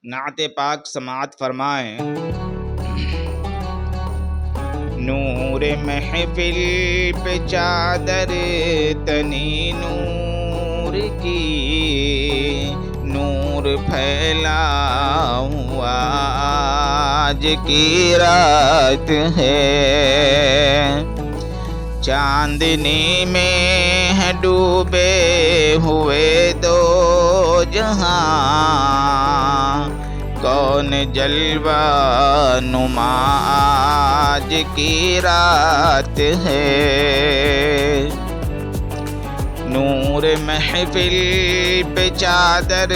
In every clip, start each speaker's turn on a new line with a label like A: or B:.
A: نعت پاک سماعت فرمائیں۔ نور محفل پہ چادر تنی نور کی، نور پھیلا ہوا آج کی رات ہے، چاندنی میں ہے ڈوبے ہوئے دو جہاں، کون جلوہ نما آج کی رات ہے۔ نور محفل پہ چادر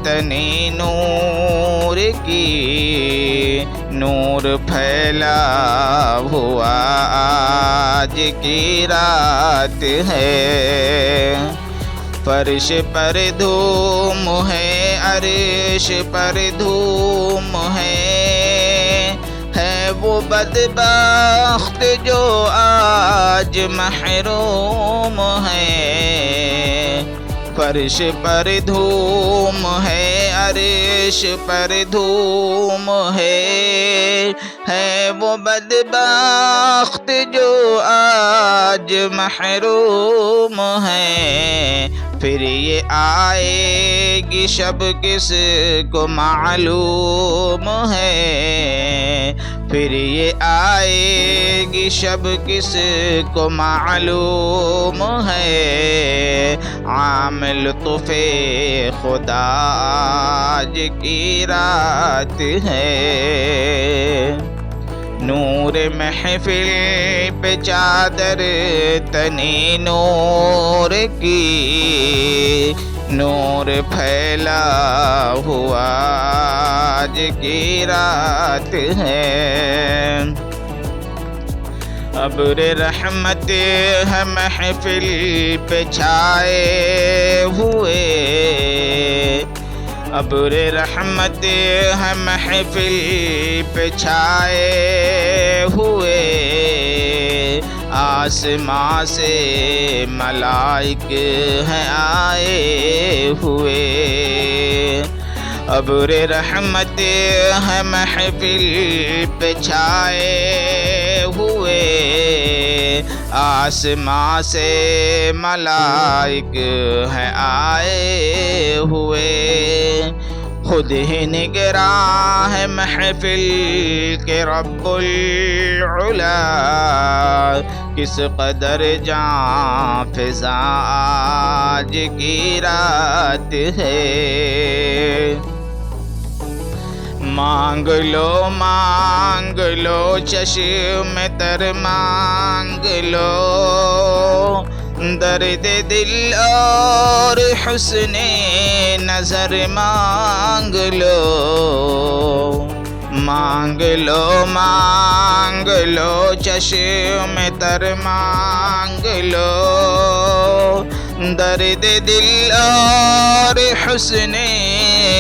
A: تنی نور کی، نور پھیلا ہوا آج کی رات ہے، فرش پر دھوم ہے عرش پر دھوم ہے وہ بدبخت جو آج محروم ہے، فرش پر دھوم ہے عرش پر دھوم ہے وہ بدبخت جو آج محروم ہے، پھر یہ آئے گی شب کس کو معلوم ہے، پھر یہ آئے گی شب کس کو معلوم ہے، عام لطف خدا آج کی رات ہے۔ نور محفل پہ چادر تنی نور کی، نور پھیلا ہوا آج کی رات ہے، ابر رحمت ہے محفل پہ چھائے ہوئے، ابر رحمت ہے محفل پہ چھائے ہوئے، آسمان سے ملائک ہیں آئے ہوئے، ابر رحمت ہے محفل پہ چھائے ہوئے، آسمان سے ملائک ہیں آئے ہوئے، خود ہی نگراں ہے محفل کے رب العلا، کس قدر جاں فضا آج کی رات ہے، مانگ لو چشم تر مانگ لو، درد دل اور حسن نظر مانگ لو، مانگ لو چشم تر مانگ لو، درد دل اور حسن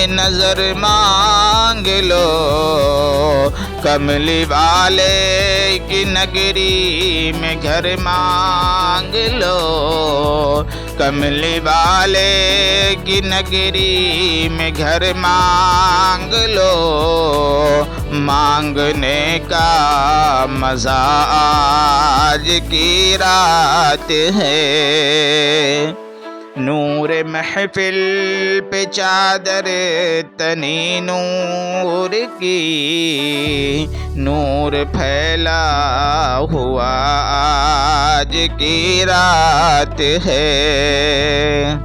A: نظر مانگ لو، کملی والے کی نگری میں گھر مانگ لو، کملی والے کی نگری میں گھر مانگ لو، مانگنے کا مزہ آج کی رات ہے، نور محفل پہ چادر تنی نور کی، نور پھیلا ہوا آج کی رات ہے،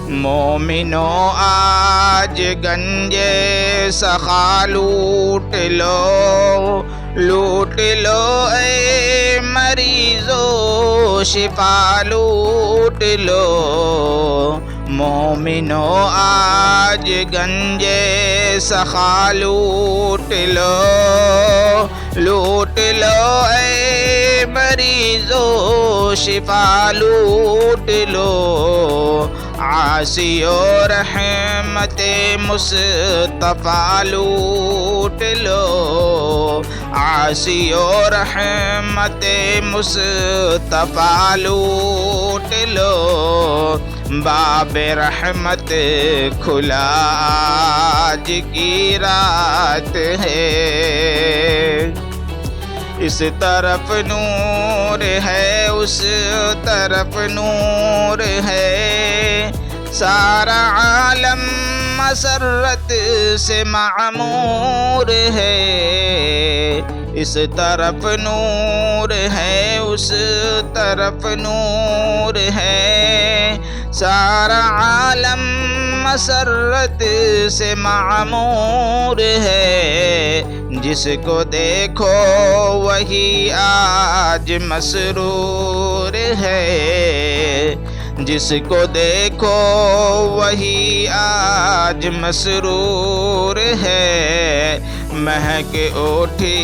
A: مومنو آج گنجے سخا لوٹ لو، لوٹ لو اے مریضو شفا لوٹ لو، مومنو آج گنجے سخا لوٹ لو، لوٹ لو اے مریضو شفا لوٹ لو، عاصی و رحمت مصطفیٰ لوٹ لو، عاصی و رحمت مصطفیٰ لوٹ لو، باب رحمت کھلا آج کی رات ہے، اس طرف نور ہے اس طرف نور ہے، سارا عالم مسرت سے معمور ہے، اس طرف نور ہے اس طرف نور ہے، سارا عالم مسرت سے معمور ہے، جس کو دیکھو وہی آج مسرور ہے، جس کو دیکھو وہی آج مسرور ہے، مہک اٹھی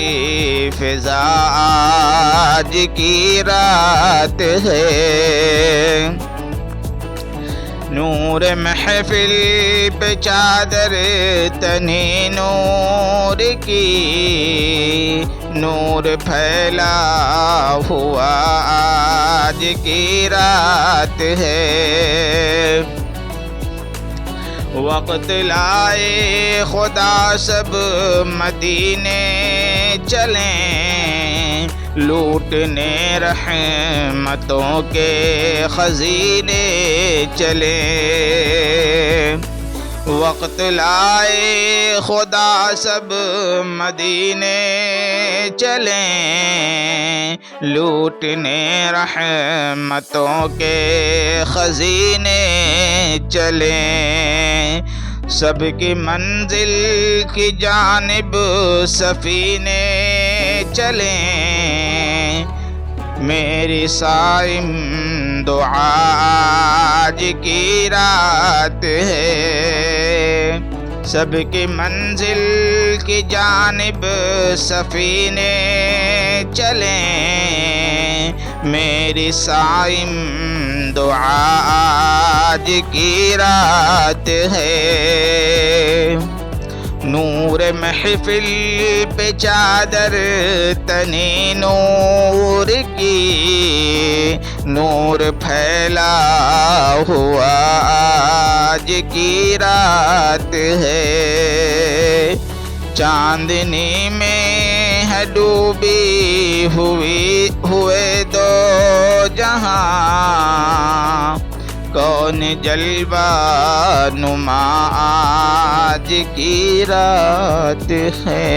A: فضا آج کی رات ہے، نور محفل پہ چادر تنی نور کی، نور پھیلا ہوا آج کی رات ہے، وقت لائے خدا سب مدینے چلیں، لوٹنے رحمتوں کے خزینے چلیں، وقت لائے خدا سب مدینے چلیں، لوٹنے رحمتوں کے خزینے چلیں، سب کی منزل کی جانب سفینے چلیں، میری صائم دعا آج کی رات ہے، سب کی منزل کی جانب سفینے چلیں، میری صائم دعا آج کی رات ہے، نور محفل پہ چادر تنی نور کی، نور پھیلا ہوا آج کی رات ہے، چاندنی میں ہے ڈوبی ہوئے دو جہاں، کون جلوہ نما آج کی رات ہے۔